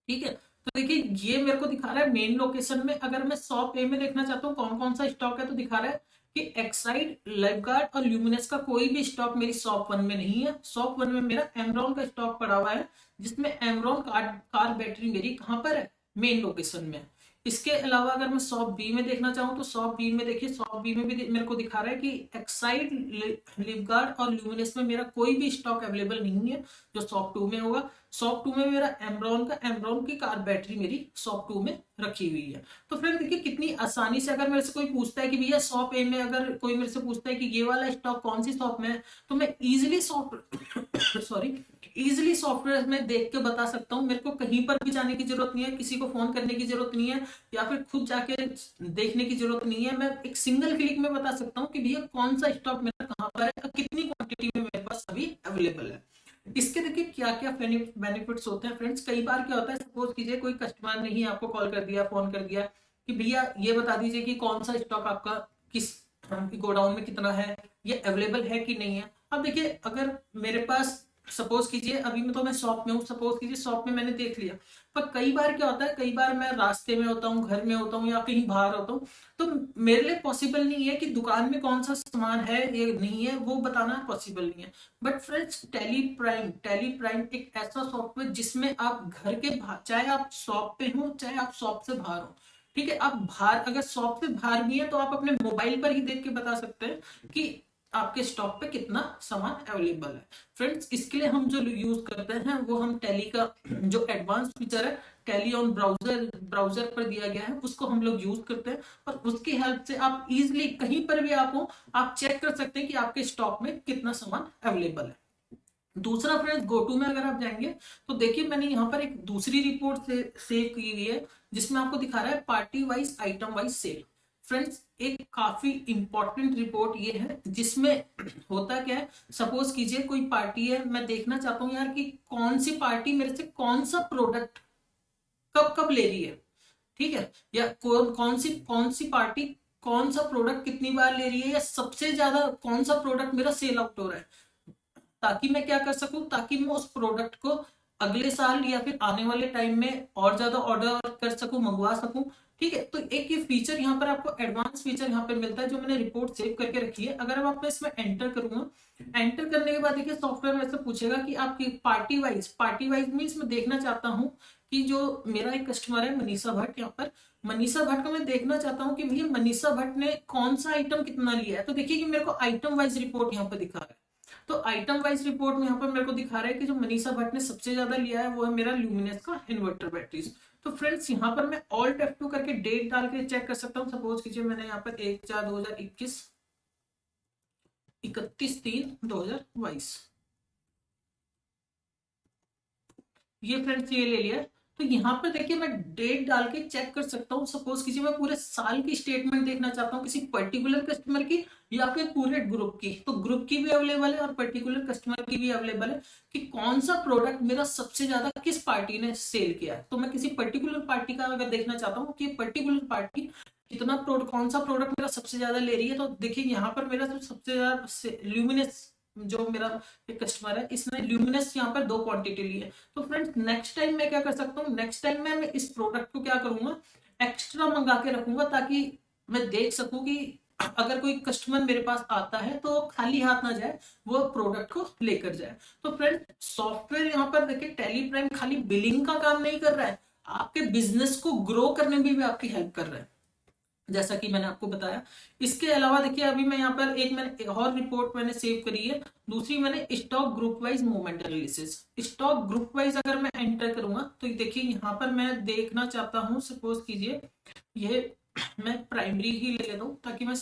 ठीक है, तो देखिए ये मेरे को दिखा रहा है मेन लोकेशन में। अगर मैं शॉप ए में देखना चाहता हूँ कौन कौन सा स्टॉक है, तो दिखा रहा है कि एक्साइड, लाइफगार्ड और ल्यूमिनस का कोई भी स्टॉक मेरी शॉप 1 में नहीं है। शॉप 1 में मेरा एमरॉन का स्टॉक पड़ा हुआ है, जिसमें एमरॉन कार बैटरी मेरी कहाँ पर है, मेन लोकेशन में। इसके अलावा अगर मैं शॉप बी में देखना चाहूँ तो शॉप बी में देखिए, शॉप बी में भी मेरे को दिखा रहा है कि एक्साइड, लिवगार्ड और ल्यूमिनस में मेरा कोई भी स्टॉक अवेलेबल नहीं है, जो शॉप 2 में होगा। शॉप 2 में मेरा एमरॉन की कार बैटरी मेरी शॉप 2 में रखी हुई है। तो फ्रेंड देखिए कितनी आसानी से, अगर मेरे से कोई पूछता है कि भैया शॉप ए में, अगर कोई मेरे से पूछता है कि ये वाला स्टॉक कौन सी शॉप में है, तो मैं इजिली इजिली सॉफ्टवेयर में देख के बता सकता हूँ। मेरे को कहीं पर भी जाने की जरूरत नहीं है, किसी को फोन करने की जरूरत नहीं है, या फिर खुद जाके देखने की जरूरत नहीं है। मैं एक सिंगल क्लिक में बता सकता हूँ कि भैया कौन सा स्टॉक मेरा कहाँ पर है, कितनी क्वांटिटी में मेरे पास अभी अवेलेबल है। इसके देखिए क्या क्या बेनिफिट्स होते हैं फ्रेंड्स। कई बार क्या होता है, सपोज कीजिए कोई कस्टमर ने ही आपको कॉल कर दिया, फोन कर दिया कि भैया ये बता दीजिए कि कौन सा स्टॉक आपका किस गोडाउन में कितना है, ये अवेलेबल है कि नहीं है। अब देखिए अगर मेरे पास, सपोज कीजिए अभी मैं तो मैं शॉप में हूँ, सपोज कीजिए शॉप में मैंने देख लिया, पर कई बार क्या होता है, कई बार मैं रास्ते में होता हूँ, घर में होता हूँ, या कहीं बाहर होता हूँ, तो मेरे लिए पॉसिबल नहीं है कि दुकान में कौन सा सामान है ये नहीं है वो बताना पॉसिबल नहीं है। बट फ्रेंड्स टैली प्राइम एक ऐसा सॉफ्टवेयर जिसमें आप घर के बाहर, चाहे आप शॉप पे हो चाहे आप शॉप से बाहर हो, ठीक है, आप बाहर अगर शॉप से बाहर भी है तो आप अपने मोबाइल पर ही देख के बता सकते हैं कि आपके स्टॉक पे कितना सामान अवेलेबल है। फ्रेंड्स इसके लिए हम जो यूज करते हैं वो हम टैली का जो एडवांस फीचर है, टैली ऑन ब्राउजर पर दिया गया है, उसको हम लोग यूज करते हैं, और उसकी हेल्प से आप इजिली कहीं पर भी आप हो, आप चेक कर सकते हैं कि आपके स्टॉक में कितना सामान अवेलेबल है। दूसरा फ्रेंड्स गोटू में अगर आप जाएंगे तो देखिए मैंने यहाँ पर एक दूसरी रिपोर्ट से सेव की हुई है, जिसमें आपको दिखा रहा है party wise item wise sale. Friends एक काफी इंपॉर्टेंट रिपोर्ट ये है, जिसमें होता क्या है, सपोज कीजिए कोई पार्टी है, मैं देखना चाहता हूँ यार कि कौन सी पार्टी मेरे से कौन सा प्रोडक्ट कब कब ले रही है, ठीक है, या कौन सी पार्टी कौन सा प्रोडक्ट कितनी बार ले रही है, या सबसे ज्यादा कौन सा प्रोडक्ट मेरा सेल आउट हो रहा है, ताकि मैं क्या कर सकूं, ताकि मैं उस प्रोडक्ट को अगले साल या फिर आने वाले टाइम में और ज्यादा ऑर्डर कर सकूं, मंगवा सकूं। ठीक है, तो एक ये फीचर यहाँ पर आपको एडवांस फीचर यहाँ पर मिलता है, जो मैंने रिपोर्ट सेव करके रखी है। अगर आप इसमें एंटर करूंगा, एंटर करने के बाद देखिए सॉफ्टवेयर में से पूछेगा कि आपकी पार्टी वाइज मीन्स मैं देखना चाहता हूँ कि जो मेरा एक कस्टमर है मनीषा भट्ट, यहाँ पर मनीषा भट्ट को मैं देखना चाहता हूँ कि भैया मनीषा भट्ट ने कौन सा आइटम कितना लिया है। तो देखिए कि मेरे को आइटम वाइज रिपोर्ट यहाँ पर दिखा रहा है। तो आइटम वाइज रिपोर्ट में यहाँ पर मेरे को दिखा रहा है कि जो मनीषा भट्ट ने सबसे ज्यादा लिया है वो है मेरा ल्यूमिनस का इन्वर्टर बैटरीज। तो फ्रेंड्स यहाँ पर मैं ऑल्ट F2 करके डेट डाल के चेक कर सकता हूँ। सपोज कीजिए मैंने यहाँ पर 1/4/2021, 31/3/2022 ये फ्रेंड्स ये ले लिया। तो यहाँ पर देखिए मैं डेट डाल के चेक कर सकता हूँ। सपोज कीजिए मैं पूरे साल की स्टेटमेंट देखना चाहता हूँ किसी पर्टिकुलर कस्टमर की या फिर पूरे ग्रुप की, तो ग्रुप की भी अवेलेबल है और पर्टिकुलर कस्टमर की भी अवेलेबल है कि कौन सा प्रोडक्ट मेरा सबसे ज्यादा किस पार्टी ने सेल किया है। तो मैं किसी पर्टिकुलर पार्टी का अगर देखना चाहता हूँ कि पर्टिकुलर पार्टी कितना प्रोडक्ट, कौन सा प्रोडक्ट मेरा सबसे ज्यादा ले रही है, तो देखिए यहाँ पर मेरा जो सबसे ज्यादा ल्यूमिनस जो मेरा एक कस्टमर है, इसने ल्यूमिनस यहाँ पर 2 क्वांटिटी ली है। तो फ्रेंड्स नेक्स्ट टाइम मैं क्या कर सकता हूँ, नेक्स्ट टाइम मैं इस प्रोडक्ट को क्या करूंगा, एक्स्ट्रा मंगा के रखूंगा ताकि मैं देख सकूं कि अगर कोई कस्टमर मेरे पास आता है तो खाली हाथ ना जाए, वो प्रोडक्ट को लेकर जाए। तो फ्रेंड सॉफ्टवेयर यहाँ पर देखिए टैली प्राइम खाली बिलिंग का काम नहीं कर रहा है, आपके बिजनेस को ग्रो करने में भी आपकी हेल्प कर रहा है, जैसा कि मैंने आपको बताया। इसके अलावा देखिए अभी मैं यहाँ पर मैंने और रिपोर्ट मैंने सेव करी है, दूसरी मैंने stock group wise movement analysis. Stock group wise अगर मैं एंटर करूंगा तो देखिए यहाँ पर मैं देखना चाहता हूँ, सपोज कीजिए ये मैं प्राइमरी ही ले लेता हूँ ताकि मैं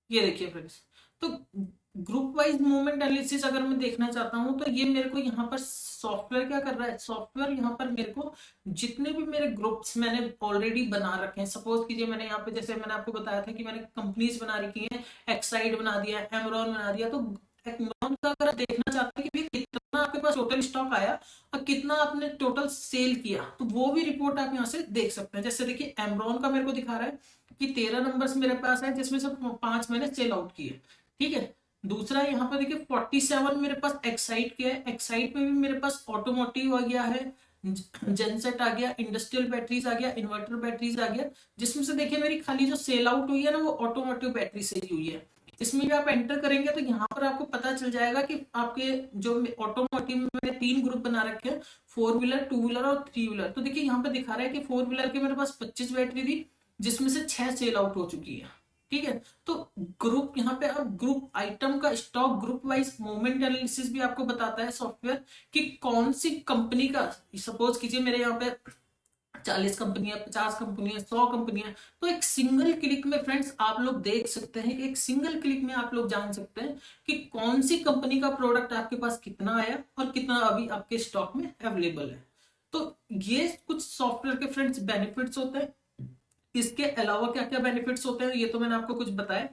ये देखिए फ्रेंड्स, तो ग्रुप वाइज मूवमेंट एनालिसिस अगर मैं देखना चाहता हूं तो ये मेरे को यहाँ पर सॉफ्टवेयर क्या कर रहा है, सॉफ्टवेयर यहाँ पर मेरे को जितने भी मेरे ग्रुप्स मैंने ऑलरेडी बना रखे हैं, सपोज कीजिए मैंने यहाँ पे जैसे मैंने आपको बताया था कि मैंने कंपनीज बना रखी हैं, एक्साइड बना दिया, एमरॉन बना दिया। तो एमरॉन का अगर आप देखना चाहते हैं कि भाई कितना आपके पास टोटल स्टॉक आया और कितना आपने टोटल सेल किया, तो वो भी रिपोर्ट आप यहाँ से देख सकते हैं। जैसे देखिए एमरॉन का मेरे को दिखा रहा है कि 13 नंबर्स मेरे पास है जिसमें से 5 मैंने सेल आउट किए, ठीक है। दूसरा यहाँ पर देखिए 47 मेरे पास एक्साइट के है, एक्साइट में भी मेरे पास ऑटोमोटिव आ गया है, जेनसेट आ गया, इंडस्ट्रियल बैटरीज आ गया, इन्वर्टर बैटरीज आ गया, जिसमें से देखिए मेरी खाली जो सेल आउट हुई है ना वो ऑटोमोटिव बैटरी से ही हुई है। इसमें भी आप एंटर करेंगे तो यहाँ पर आपको पता चल जाएगा कि आपके जो ऑटोमोटिव में मैंने 3 ग्रुप बना रखे हैं, 4 व्हीलर, 2 व्हीलर और 3 व्हीलर। तो देखिए यहाँ पे दिखा रहा है कि 4 व्हीलर के मेरे पास 25 बैटरी थी जिसमें से 6 सेल आउट हो चुकी है, ठीक है। तो ग्रुप यहाँ पे अब ग्रुप आइटम का stock group wise movement analysis भी आपको बताता है सॉफ्टवेयर कि कौन सी कंपनी का, सपोज कीजिए मेरे यहाँ पे 40 कंपनियां, 50 कंपनियां, 100 कंपनियां, तो एक सिंगल क्लिक में फ्रेंड्स आप लोग देख सकते हैं कि एक सिंगल क्लिक में आप लोग जान सकते हैं कि कौन सी कंपनी का प्रोडक्ट आपके पास कितना आया और कितना अभी आपके स्टॉक में अवेलेबल है। तो ये कुछ सॉफ्टवेयर के फ्रेंड्स बेनिफिट्स होते हैं। इसके अलावा क्या क्या बेनिफिट्स होते हैं ये तो मैंने आपको कुछ बताया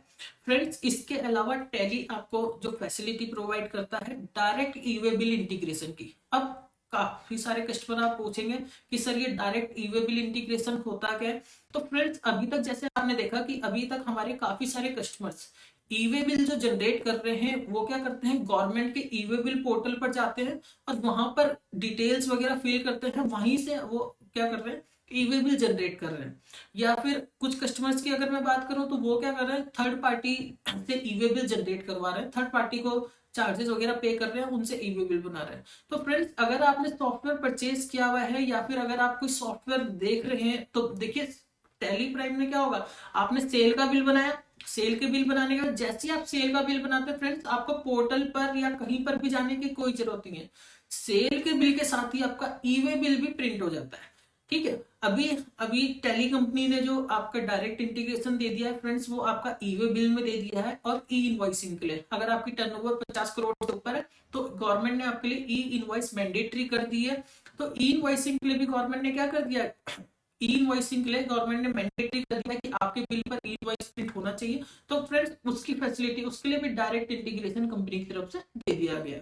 फ्रेंड्स। इसके अलावा टैली आपको जो फैसिलिटी प्रोवाइड करता है डायरेक्ट ई-वे बिल इंटीग्रेशन की। अब काफी सारे कस्टमर आप पूछेंगे कि सर ये डायरेक्ट ई-वे बिल इंटीग्रेशन होता क्या है। तो फ्रेंड्स अभी तक जैसे आपने देखा कि अभी तक हमारे काफी सारे कस्टमर्स ई-वे बिल जो जनरेट कर रहे हैं वो क्या करते हैं, गवर्नमेंट के ई-वे बिल पोर्टल पर जाते हैं और वहां पर डिटेल्स वगैरह फिल करते हैं, वहीं से वो क्या कर रहे हैं, ई-वे बिल जनरेट कर रहे हैं। या फिर कुछ कस्टमर्स की अगर मैं बात करूं तो वो क्या कर रहे हैं, थर्ड पार्टी से ई-वे बिल जनरेट करवा रहे हैं, थर्ड पार्टी को चार्जेस वगैरह पे कर रहे हैं, उनसे ई-वे बिल बना रहे हैं। तो फ्रेंड्स अगर आपने सॉफ्टवेयर परचेज किया हुआ है या फिर अगर आप कोई सॉफ्टवेयर देख रहे हैं तो देखिए टैली प्राइम में क्या होगा, आपने सेल का बिल बनाया, सेल के बिल बनाने के बाद जैसे ही आप सेल का बिल बनाते हैं फ्रेंड्स आपको पोर्टल पर या कहीं पर भी जाने की कोई जरूरत नहीं है, सेल के बिल के साथ ही आपका ई-वे बिल भी प्रिंट हो जाता है, ठीक है। अभी अभी टेली कंपनी ने जो आपका डायरेक्ट इंटीग्रेशन दे दिया है फ्रेंड्स वो आपका ई-वे बिल में दे दिया है और ई इनवॉइसिंग के लिए अगर आपकी टर्नओवर 50 करोड़ से ऊपर है तो गवर्नमेंट ने आपके लिए ई इनवॉइस मैंडेटरी कर दी है। तो ई इनवॉइसिंग के लिए भी गवर्नमेंट ने क्या कर दिया, ई इनवॉइसिंग के लिए गवर्नमेंट ने मैंडेटरी कर दिया कि आपके बिल पर ई इनवॉइस प्रिंट होना चाहिए। तो फ्रेंड्स उसकी फैसिलिटी उसके लिए भी डायरेक्ट इंटीग्रेशन कंपनी की तरफ से दे दिया गया,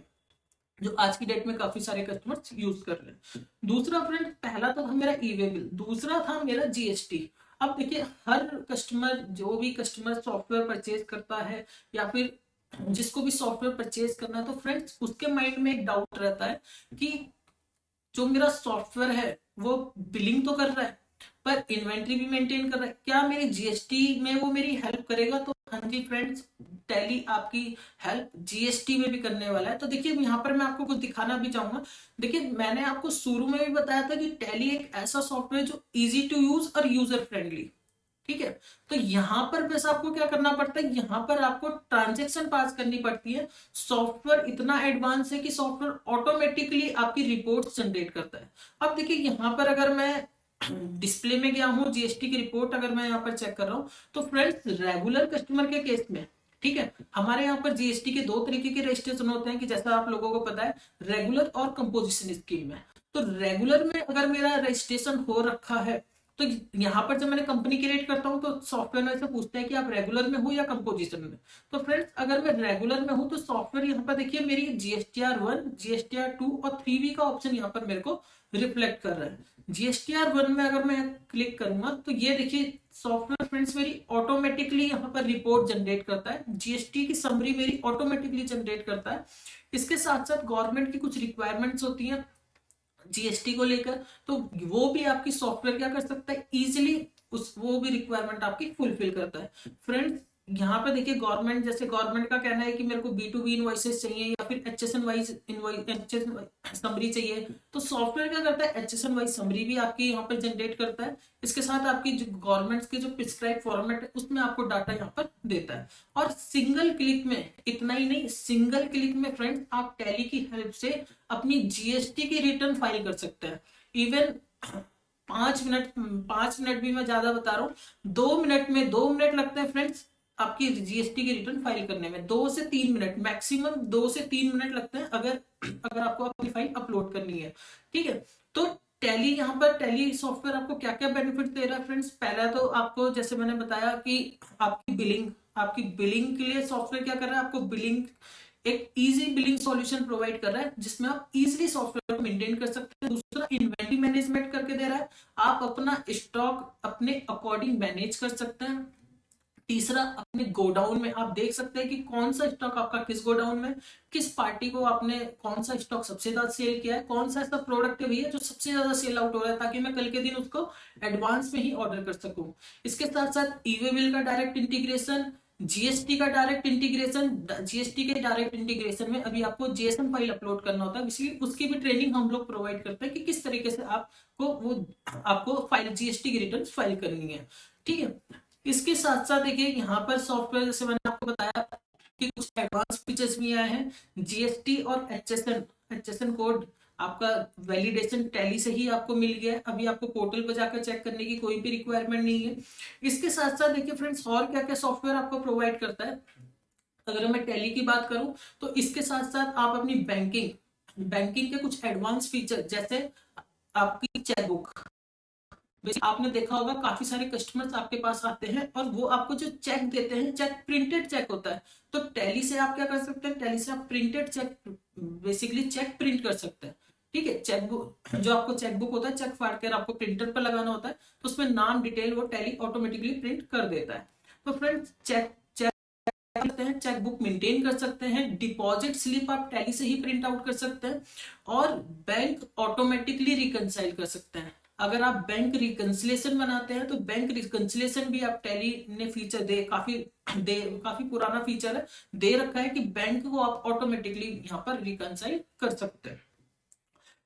जो आज की डेट में काफी सारे कस्टमर्स यूज कर रहे हैं। दूसरा फ्रेंड, पहला तो था मेरा ई-वे बिल, दूसरा था मेरा जीएसटी। अब देखिए हर कस्टमर, जो भी कस्टमर सॉफ्टवेयर परचेज करता है या फिर जिसको भी सॉफ्टवेयर परचेज करना है तो फ्रेंड्स उसके माइंड में एक डाउट रहता है कि जो मेरा सॉफ्टवेयर है वो बिलिंग तो कर रहा है पर इन्वेंट्री भी मेंटेन कर रहा है, क्या मेरी जीएसटी में वो मेरी हेल्प करेगा। तो हाँ जी फ्रेंड्स, टैली आपकी हेल्प जीएसटी में भी करने वाला है। तो देखिए यहाँ पर मैं आपको कुछ दिखाना भी चाहूंगा। देखिए मैंने आपको शुरू में भी बताया था कि टैली एक ऐसा सॉफ्टवेयर जो इजी टू यूज और यूजर फ्रेंडली, ठीक है। तो यहाँ पर बस आपको क्या करना पड़ता है, यहाँ पर आपको ट्रांजेक्शन पास करनी पड़ती है। सॉफ्टवेयर इतना एडवांस है कि सॉफ्टवेयर ऑटोमेटिकली आपकी रिपोर्ट जनरेट करता है। अब देखिए यहाँ पर अगर मैं डिस्प्ले में गया हूं, जीएसटी की रिपोर्ट अगर मैं यहाँ पर चेक कर रहा हूं तो फ्रेंड्स रेगुलर कस्टमर के केस में, ठीक है, हमारे यहाँ पर जीएसटी के 2 तरीके के रजिस्ट्रेशन होते हैं कि जैसा आप लोगों को पता है, रेगुलर और कंपोजिशन स्कीम में। तो रेगुलर में अगर मेरा रजिस्ट्रेशन हो रखा है, तो यहाँ पर जब मैंने कंपनी क्रिएट करता हूँ तो सॉफ्टवेयर में से पूछता है कि आप रेगुलर में हो या कंपोजिशन में। तो फ्रेंड्स अगर मैं रेगुलर में हूँ तो सॉफ्टवेयर यहाँ पर देखिए मेरी GSTR 1, GSTR 2 और 3B का ऑप्शन यहाँ पर मेरे को रिफ्लेक्ट कर रहा है। GSTR 1 में अगर मैं क्लिक करूंगा तो ये देखिए सॉफ्टवेयर फ्रेंड्स मेरी ऑटोमेटिकली यहाँ पर रिपोर्ट जनरेट करता है, जीएसटी की समरी मेरी ऑटोमेटिकली जनरेट करता है। इसके साथ साथ गवर्नमेंट की कुछ रिक्वायरमेंट्स होती हैं जीएसटी को लेकर, तो वो भी आपकी सॉफ्टवेयर क्या कर सकता है इजीली, उस वो भी रिक्वायरमेंट आपकी फुलफिल करता है। फ्रेंड्स यहाँ पे देखिए गवर्नमेंट, जैसे गवर्नमेंट का कहना है कि मेरे को B2B इनवॉइसेस चाहिए या फिर HSN वाइज समरी चाहिए, तो सॉफ्टवेयर क्या करता है HSN वाइज समरी भी आपकी यहाँ पर जनरेट करता है। इसके साथ आपकी जो गवर्नमेंट के जो प्रिस्क्राइब फॉर्मेट है उसमें आपको डाटा यहाँ पर देता है। और सिंगल क्लिक में, इतना ही नहीं, सिंगल क्लिक में फ्रेंड्स आप टैली की हेल्प से अपनी जीएसटी की रिटर्न फाइल कर सकते हैं। इवन 5 मिनट भी मैं ज्यादा बता रहा हूँ, 2 मिनट में, 2 मिनट लगते हैं फ्रेंड्स आपकी जीएसटी की रिटर्न फाइल करने में। 2 से 3 मिनट, मैक्सिमम 2 से 3 मिनट लगते हैं अगर अगर आपको अपनी फाइल अपलोड करनी है। ठीक है, तो टैली, यहाँ पर टैली सॉफ्टवेयर आपको क्या क्या बेनिफिट दे रहा है फ्रेंड्स। पहला तो आपको जैसे मैंने बताया कि आपकी बिलिंग के लिए सॉफ्टवेयर क्या कर रहा है, आपको बिलिंग, एक इजी बिलिंग सॉल्यूशन प्रोवाइड कर रहा है जिसमें आप इजीली सॉफ्टवेयर को मेंटेन कर सकते हैं। दूसरा इन्वेंटरी मैनेजमेंट करके दे रहा है, आप अपना स्टॉक अपने अकॉर्डिंग मैनेज कर सकते हैं। तीसरा अपने गोडाउन में आप देख सकते हैं कि कौन सा स्टॉक आपका किस गोडाउन में, किस पार्टी को आपने कौन सा स्टॉक सबसे ज्यादा सेल किया है, कौन सा ऐसा प्रोडक्ट है भैया जो सबसे ज्यादा सेल आउट हो रहा है, ताकि मैं कल के दिन उसको एडवांस में ही ऑर्डर कर सकूं। इसके साथ साथ ईवे बिल का डायरेक्ट इंटीग्रेशन, जीएसटी का डायरेक्ट इंटीग्रेशन। जीएसटी के डायरेक्ट इंटीग्रेशन में अभी आपको जेएसएन फाइल अपलोड करना होता है, इसलिए उसकी भी ट्रेनिंग हम लोग प्रोवाइड करते हैं कि किस तरीके से आपको फाइल जीएसटी की रिटर्न फाइल करनी है। ठीक है, इसके साथ साथ देखिए यहाँ पर सॉफ्टवेयर, जैसे मैंने आपको बताया कि कुछ एडवांस फीचर्स भी आए हैं। जीएसटी और एचएसएन कोड आपका वैलिडेशन टैली से ही आपको मिल गया है, अभी आपको पोर्टल पर जाकर चेक करने की कोई भी रिक्वायरमेंट नहीं है। इसके साथ साथ देखिए फ्रेंड्स और क्या क्या सॉफ्टवेयर आपको प्रोवाइड करता है। अगर मैं टैली की बात करूं तो इसके साथ साथ आप अपनी बैंकिंग के कुछ एडवांस फीचर, जैसे आपकी चेकबुक, आपने देखा होगा काफी सारे कस्टमर्स आपके पास आते हैं और वो आपको जो चेक देते हैं, चेक प्रिंटेड चेक होता है, तो टैली से आप क्या कर सकते हैं, टैली से आप printed check, basically check print कर सकते हैं। ठीक है, चेकबुक, जो आपको चेकबुक होता है, चेक फाड़ कर आपको प्रिंटर पर लगाना होता है, तो उसमें नाम डिटेल वो टैली ऑटोमेटिकली प्रिंट कर देता है। तो फ्रेंड्स चेक करते हैं, चेकबुक मेंटेन कर सकते हैं, डिपॉजिट स्लिप आप टैली से ही प्रिंट आउट कर सकते हैं, और बैंक ऑटोमेटिकली रिकंसाइल कर सकते हैं। अगर आप बैंक रिकंसिलेशन बनाते हैं तो बैंक रिकंसिलेशन भी आप टैली ने फीचर काफी पुराना फीचर है, दे रखा है कि बैंक को आप ऑटोमेटिकली यहाँ पर रिकंसाइल कर सकते हैं।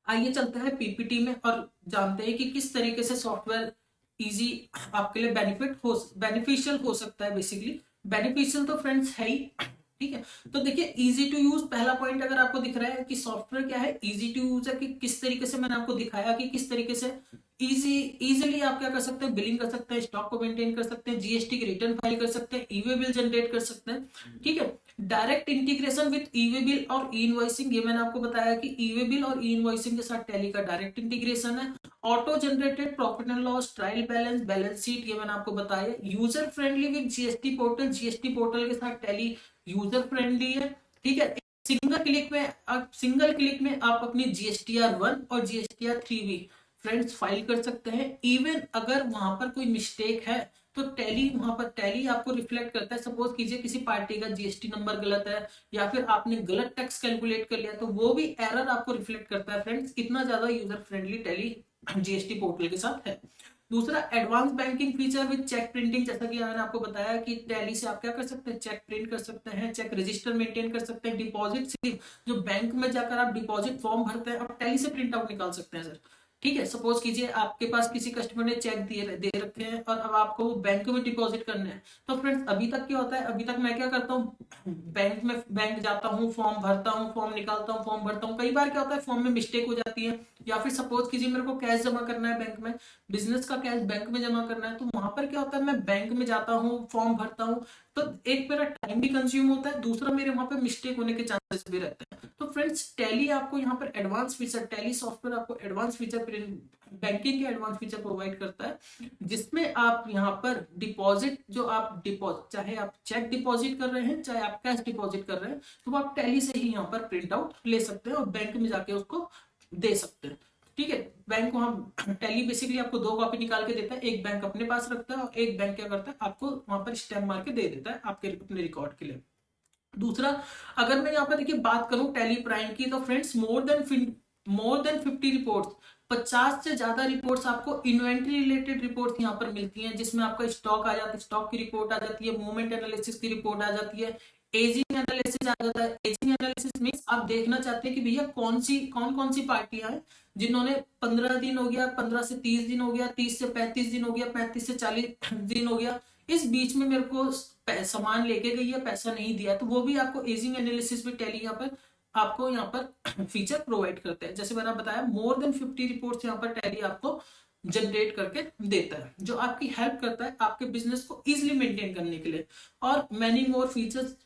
आइए चलते हैं पीपीटी में और जानते हैं कि किस तरीके से सॉफ्टवेयर इजी आपके लिए बेनिफिशियल हो सकता है। बेसिकली बेनिफिशियल तो फ्रेंड्स है ही। ठीक है, तो देखिए इजी टू यूज, पहला पॉइंट अगर आपको दिख रहा है कि सॉफ्टवेयर क्या है, इजी टू यूज है, कि किस तरीके से मैंने आपको दिखाया कि किस तरीके से इजीली आप क्या कर सकते हैं, बिलिंग कर सकते हैं, स्टॉक को मेंटेन कर सकते हैं, जीएसटी की रिटर्न फाइल कर सकते हैं, ईवे बिल जनरेट कर सकते हैं। ठीक है, direct integration with e-way bill और ई इनवॉइसिंग, ये मैंने आपको बताया कि ईवे बिल और ई इनवॉइसिंग के साथ टैली का डायरेक्ट इंटीग्रेशन है। Auto generated profit and loss, trial balance, balance sheet, ये मैंने आपको बताया। User friendly with GST portal, GST portal के साथ टैली यूजर फ्रेंडली है। ठीक है, सिंगल क्लिक में आप अपनी GSTR 1 और GSTR 3 भी फ्रेंड्स फाइल कर सकते हैं। इवन अगर वहां पर कोई मिस्टेक है तो टैली आपको रिफ्लेक्ट करता है। सपोज कीजिए किसी पार्टी का जीएसटी नंबर गलत है या फिर आपने गलत टैक्स कैलकुलेट कर लिया, तो वो भी एरर आपको रिफ्लेक्ट करता है। फ्रेंड्स इतना ज्यादा user friendly Tally GST portal के साथ है। दूसरा advance banking feature with check printing, जैसा कि मैंने आपको बताया कि टैली से आप क्या कर सकते हैं, चेक प्रिंट कर सकते हैं, चेक रजिस्टर मेंटेन कर सकते हैं, डिपॉजिट स्लिप, जो बैंक में जाकर आप डिपॉजिट फॉर्म भरते हैं आप टैली से प्रिंट आउट निकाल सकते हैं सर। ठीक है, सपोज कीजिए आपके पास किसी कस्टमर ने चेक दे रखे हैं और अब आपको वो बैंक में डिपॉजिट करने हैं। तो फ्रेंड्स अभी तक क्या होता है, अभी तक मैं क्या करता हूँ, बैंक जाता हूँ, फॉर्म भरता हूँ, फॉर्म निकालता हूँ, फॉर्म भरता हूँ। कई बार क्या होता है फॉर्म में मिस्टेक हो जाती है, या फिर सपोज कीजिए मेरे को कैश जमा करना है बैंक में, बिजनेस का कैश बैंक में जमा करना है, तो वहां पर क्या होता है मैं बैंक में जाता हूँ, फॉर्म भरता हूँ, तो एक मेरा टाइम भी कंज्यूम होता है, दूसरा मेरे वहां पर मिस्टेक होने के चांसेस भी रहते हैं। तो फ्रेंड्स टैली आपको यहाँ पर एडवांस फीचर, टैली सॉफ्टवेयर आपको एडवांस फीचर, बैंकिंग के एडवांस फीचर प्रोवाइड करता है, जिसमें आप यहाँ पर डिपॉजिट, जो आप डिपॉजिट, चाहे आप चेक डिपॉजिट कर रहे हैं चाहे आप कैश डिपॉजिट कर रहे हैं, तो वो आप टैली से ही यहाँ पर प्रिंट आउट ले सकते हैं और बैंक में जाके उसको दे सकते हैं। ठीक है, बैंक को हम, टैली बेसिकली आपको दो कॉपी निकाल के देता है, एक बैंक अपने पास रखता है और एक बैंक क्या करता है आपको वहां पर स्टैम्प मार के दे देता है आपके अपने रिकॉर्ड के लिए। दूसरा, अगर मैं यहाँ पर देखिए बात करूं टैली प्राइम की, तो फ्रेंड्स मोर देन 50 रिपोर्ट्स, 50 से ज्यादा रिपोर्ट्स आपको इन्वेंट्री रिलेटेड रिपोर्ट्स यहाँ पर मिलती हैं, जिसमें आपका स्टॉक आ जाता है, स्टॉक की रिपोर्ट आ जाती है, मूवमेंट एनालिसिस की रिपोर्ट आ जाती है, एजिंग एनालिसिस आ जाता है। एजिंग एनालिसिस मींस आप देखना चाहते हैं कि भैया कौन कौन सी पार्टियां हैं जिन्होंने 15 दिन हो गया, 15 से 30 दिन हो गया, 30 से 35 दिन हो गया, 35 से 40 दिन हो गया, इस बीच में मेरे को सामान लेके गई है, पैसा नहीं दिया, तो वो भी आपको एजिंग एनालिसिस भी टैली यहाँ पर आपको यहाँ पर फीचर प्रोवाइड करते हैं। जैसे मैंने बताया मोर देन 50 रिपोर्ट्स यहाँ पर टैली आपको जनरेट करके देता है, जो आपकी हेल्प करता है आपके बिजनेस को इजिली मेंटेन करने के लिए, और मैनी मोर फीचर्स।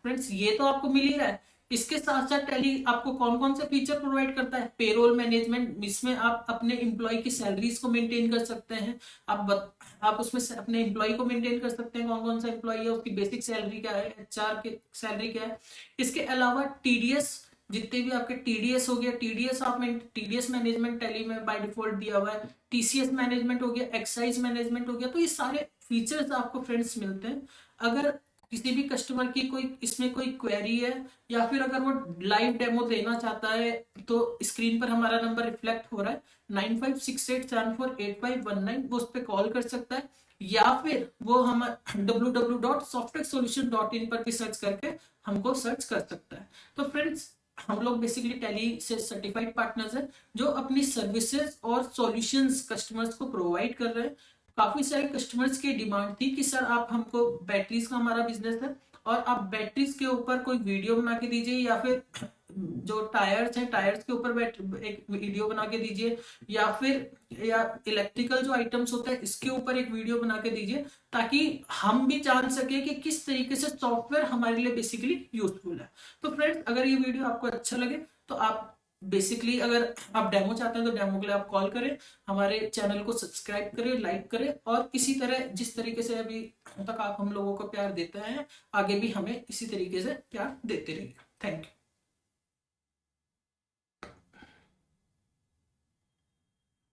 फ्रेंड्स ये तो आपको मिल ही रहा है, इसके साथ साथ टैली आपको कौन कौन से फीचर प्रोवाइड करता है, पेरोल मैनेजमेंट, इसमें आप अपने एम्प्लॉय की सैलरीज को मेंटेन कर सकते हैं, आप उसमें अपने एम्प्लॉय को मेंटेन कर सकते हैं, कौन कौन सा एम्प्लॉय है, उसकी बेसिक सैलरी क्या है, एचआर की सैलरी क्या है। इसके अलावा टीडीएस, जितने भी आपके टीडीएस हो गया, टीडीएस मैनेजमेंट टैली में बाय डिफॉल्ट दिया हुआ है, टीसीएस मैनेजमेंट हो गया, एक्साइज मैनेजमेंट हो गया, तो ये सारे फीचर्स आपको फ्रेंड्स मिलते हैं। अगर किसी भी कस्टमर की कोई इसमें कोई क्वेरी है, या फिर अगर वो लाइव डेमो लेना चाहता है, तो स्क्रीन पर हमारा नंबर रिफ्लेक्ट हो रहा है 9568748519, वो उस पर कॉल कर सकता है, या फिर वो हम www.softecsolution.in पर भी सर्च करके हमको सर्च कर सकता है। तो फ्रेंड्स हम लोग बेसिकली टैली से सर्टिफाइड पार्टनर्स हैं, जो अपनी सर्विसेज और सॉल्यूशंस कस्टमर्स को प्रोवाइड कर रहे हैं। काफी सारे कस्टमर्स की डिमांड थी कि सर आप हमको, बैटरीज का हमारा बिजनेस है और आप बैटरीज के ऊपर कोई वीडियो बना के दीजिए, या फिर जो टायर्स हैं टायर्स के ऊपर एक वीडियो बना के दीजिए, या इलेक्ट्रिकल जो आइटम्स होते हैं इसके ऊपर एक वीडियो बना के दीजिए, ताकि हम भी जान सके कि किस तरीके से सॉफ्टवेयर हमारे लिए बेसिकली यूजफुल है। तो फ्रेंड्स अगर ये वीडियो आपको अच्छा लगे तो आप बेसिकली, अगर आप डेमो चाहते हैं तो डेमो के लिए आप कॉल करें, हमारे चैनल को सब्सक्राइब करें, लाइक करें, और इसी तरह जिस तरीके से अभी तक आप हम लोगों को प्यार देते हैं, आगे भी हमें इसी तरीके से प्यार देते रहिए। Thank you.